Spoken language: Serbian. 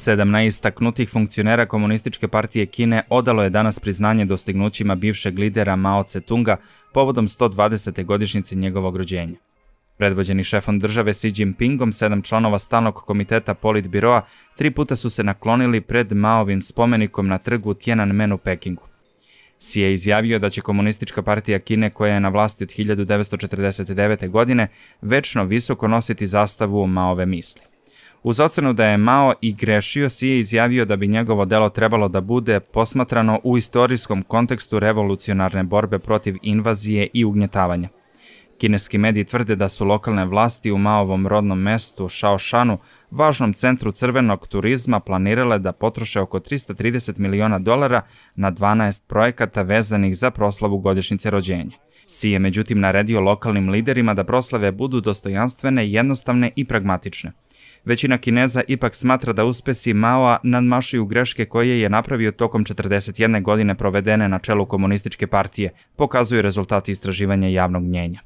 7 najistaknutijih funkcionera Komunističke partije Kine odalo je danas priznanje dostignućima bivšeg lidera Mao Tse-tunga povodom 120. godišnjice njegovog rođenja. Predvođeni šefom države Xi Jinpingom, 7 članova stalnog komiteta Politbiroa 3 puta su se naklonili pred Maovim spomenikom na trgu Tiananmen u Pekingu. Xi je izjavio da će Komunistička partija Kine, koja je na vlasti od 1949. godine, večno visoko nositi zastavu Maove misli. Uz ocenu da je Mao i grešio, Xi je izjavio da bi njegovo delo trebalo da bude posmatrano u istorijskom kontekstu revolucionarne borbe protiv invazije i ugnjetavanja. Kineski mediji tvrde da su lokalne vlasti u Maovom rodnom mestu Shaoshanu, važnom centru crvenog turizma, planirale da potroše oko $330 miliona na 12 projekata vezanih za proslavu godišnjice rođenja. Xi je međutim naredio lokalnim liderima da proslave budu dostojanstvene, jednostavne i pragmatične. Većina Kineza ipak smatra da uspesi Maoa nadmašuju greške koje je napravio tokom 41 godine provedene na čelu Komunističke partije, pokazuju rezultati istraživanja javnog mnjenja.